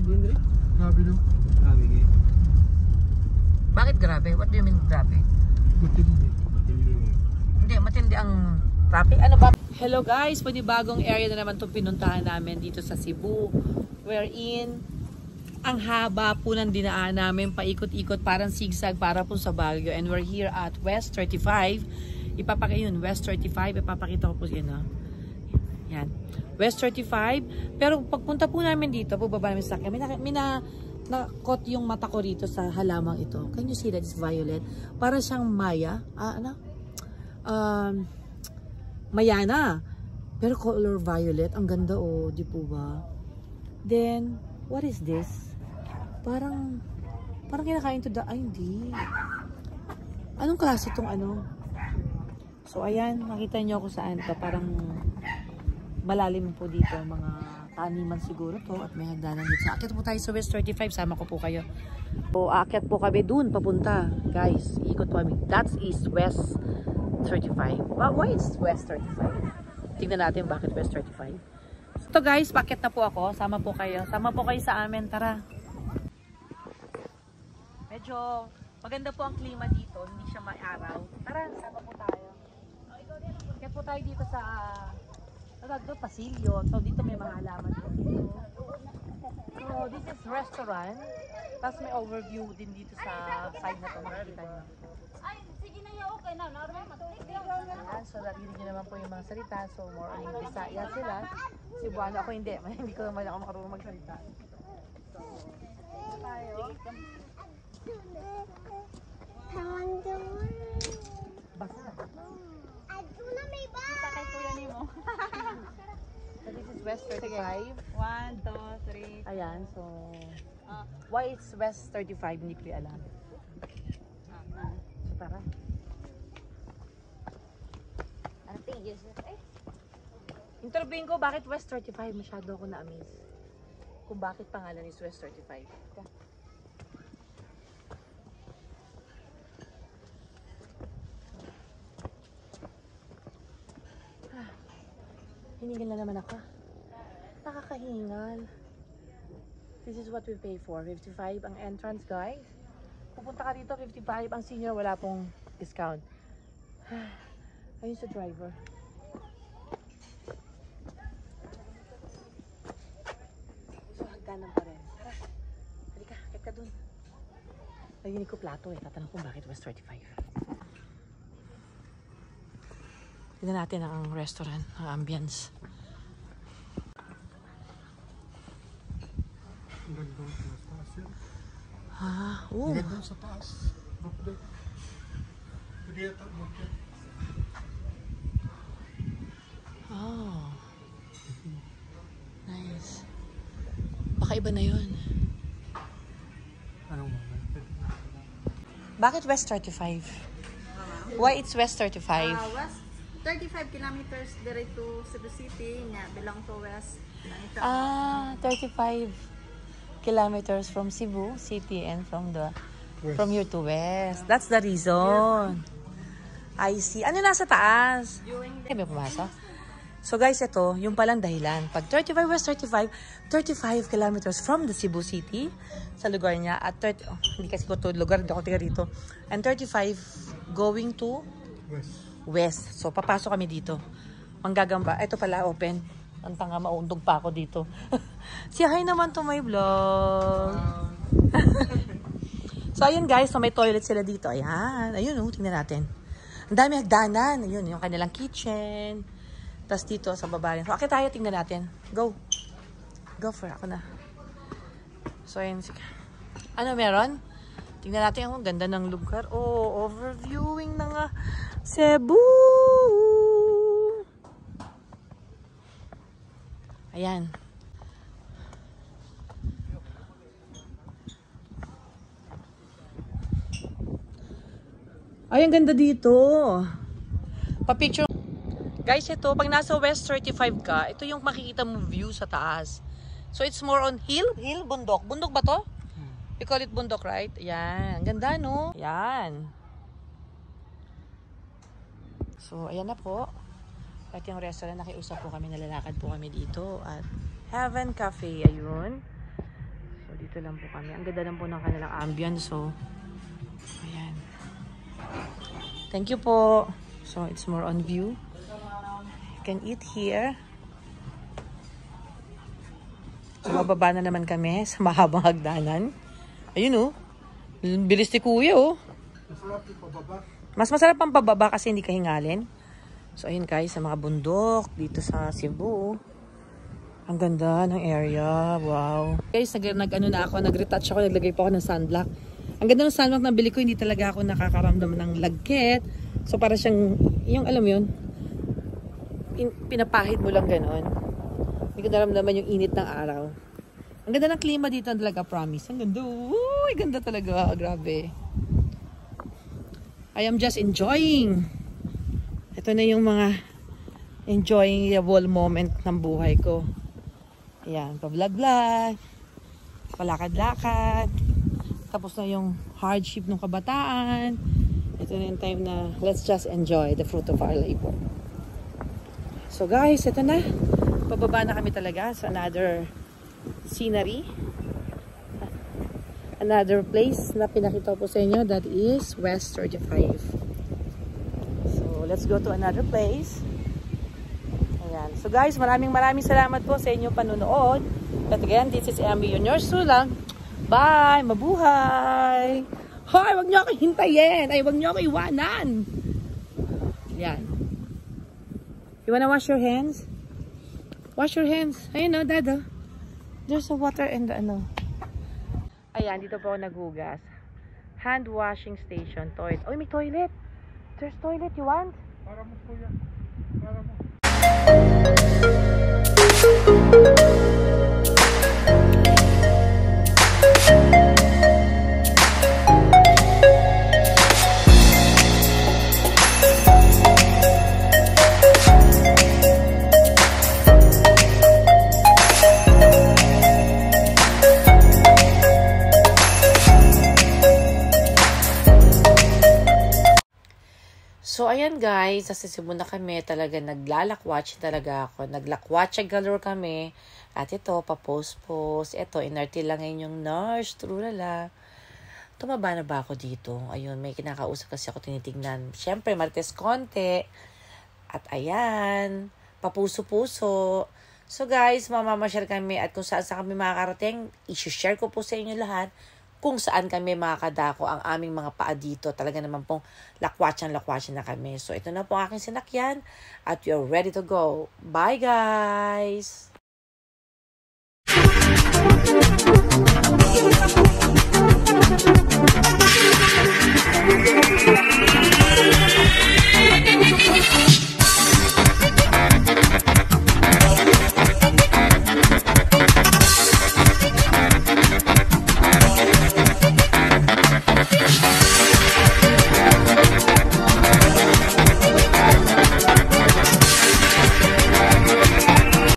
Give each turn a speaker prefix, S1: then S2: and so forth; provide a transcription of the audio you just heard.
S1: Hindi. Grabe no. Grabe kayo.
S2: Bakit grabe? What do you mean grabe?
S1: Matindi. Matindi.
S2: Hindi, matindi ang traffic. Ano ba? Hello guys, panibagong area na naman itong pinuntahan namin dito sa Cebu. Wherein, ang haba po ng dinaan namin, paikot-ikot, parang zigzag para po sa Baguio. And we're here at West 35. Ipapakita yun, West 35. Ipapakita ko po yun. Yan. West 35. Pero pagpunta po namin dito, bubaba namin sa akin. May nakot yung mata ko rito sa halamang ito. Can you see that? It's violet. Para siyang Maya. Mayana. Pero color violet. Ang ganda di po ba? Then, what is this? Parang kinakain to ay hindi. Anong klase itong ano? So, ayan. Nakita niyo ako saan to. Parang malalim po dito. Mga taniman siguro to. At may hagdanan dito. Aakyat po tayo sa West 35. Sama ko po kayo. So, aakyat po kami dun papunta. Guys, ikot po kami. That is West 35. Why is West 35? Tingnan natin bakit West 35. So guys, paakyat na po ako. Sama po kayo. Sama po kayo sa amin. Tara. Medyo maganda po ang klima dito. Hindi siya maaraw. Tara, sama po tayo. Aakyat po tayo dito sa pasilyo. So dito may mga halaman po dito. So this is restaurant. Tapos may overview din dito sa side na to. Makikita nyo. Ayan, so narinig nyo naman po yung mga salita. So more on Bisaya sila. Cebuano ako hindi. Hindi ko naman ako makarunong magsalita. So, tayo. Basta.
S3: Kita kay kuya ni mo.
S2: So this is West 35.
S3: 1, 2, 3.
S2: Ayan, so why it's West 35 hindi ko alam. So tara. Interviewin ko bakit West 35. Masyado ako na-amaze. Kung bakit pangalan is West 35. Hiningal na naman ako. Nakakahingal. This is what we pay for. 55 ang entrance, guys. Pupunta ka dito, 55. Ang senior, wala pong discount. Ayun sa driver. So, hagdanan pa rin. Tara. Halika, akit ka dun. Narinig ko plato Tatanong kung bakit West 35. Tignan natin ang restaurant, ang ambience.
S1: Ang ganda sa taas yan.
S2: Oo.
S1: Ang ganda sa taas. Bakit? Pwede yata bakit?
S2: Oh. Nice. Baka iba na yun.
S1: Anong moment?
S2: Bakit West 35? Why it's West 35?
S3: West 35 kilometers direct to Cebu City. Belong to West.
S2: 35 kilometers from Cebu City and from here to West. That's the reason. I see. Ano nasa taas? May pumasok. So guys, ito, yung palang dahilan. Pag 35 West 35, 35 kilometers from the Cebu City sa lugar niya. At hindi kasi ko to lugar, hindi ako tiga rito. And 35 going to West. So papasok kami dito. Manggagamba. Ito pala, open. Ang tanga, maundog pa ako dito. Si hi naman to my vlog. So ayun guys, so may toilet sila dito. Ayan. Ayun, tingnan natin. Ang dami hagdanan. Ayun, yung kanilang kitchen. Tapos dito sa baba rin. So, akit tayo, tingnan natin. Go. Go for ako na. So, ayun. Ano meron? Tingnan natin ang ganda ng lugar. Oh, overviewing na nga. Cebu! Ayan. Ay, ang ganda dito. Pa-picture. Guys, ito, pag nasa West 35 ka, ito yung makikita mo view sa taas. So, it's more on hill, bundok. Bundok ba to? We call it bundok, right? Ayan. Ang ganda, no? Ayan. So, ayan na po. At yung restaurant, nakiusap po kami, nalalakad po kami dito. At Heaven Cafe, ayun. dito lang po kami. Ang ganda lang po ng kanilang ambience. So, ayan. Thank you po. So, it's more on view. You can eat here. So, bababa na naman kami sa mahabang hagdanan. Ayun, oh. Bilis ni kuya, oh.
S1: Masarap yung pababa.
S2: Mas masarap ang pababa kasi hindi kahingalin. So, ayun guys, sa mga bundok dito sa Cebu. Ang ganda ng area. Wow. Guys, nag-retouch ako, naglagay po ako ng sunblock. Ang ganda ng sunblock na bili ko, hindi talaga ako nakakaramdam ng lagkit. So, para siyang, yung alam yun, pinapahid mo lang ganon. Hindi ko naramdaman yung init ng araw. Ang ganda ng klima dito talaga, promise. Ang ganda. Uy, ganda talaga. Grabe. I am just enjoying. Ito na yung mga enjoyable moment ng buhay ko. Ayan, pa-vlog-vlog, palakad-lakad. Tapos na yung hardship ng kabataan. Ito na yung time na let's just enjoy the fruit of our labor. So guys, ito na. Pababa na kami talaga sa another scenery. Another place na pinakita ko sa inyo, that is West 35. So, let's go to another place. Ayan. So guys, maraming salamat po sa inyong panunood. But again, this is Emmy, yun yours lang. Bye! Mabuhay! Hoy, wag niyo ako hintayin! Ay, wag niyo ako iwanan! Yan. You wanna wash your hands? Wash your hands. Ayun o, Dado. There's a water in the ano. Ayan, dito po ako naghugas. Hand washing station, toilet. Uy, may toilet. There's toilet, you want?
S1: Para mo kuya. Para mo.
S2: So, ayan guys, nasa Cebu na kami. Talaga naglalakwatch talaga ako. Naglakwatch galore kami. At ito, pa-post-post. Ito, inarte lang ngayon yung nurse. Trulala. Tumaba na ba ako dito? Ayun, may kinakausap kasi ako tinitignan. Siyempre, Martes konti. At ayan, papuso-puso. So guys, mamamashare kami at kung saan kami makakarating, i-share ko po sa inyo lahat kung saan kami makakadako ang aming mga paa dito. Talaga naman pong lakwatsan na kami. So, ito na po aking sinakyan at we are ready to go. Bye, guys!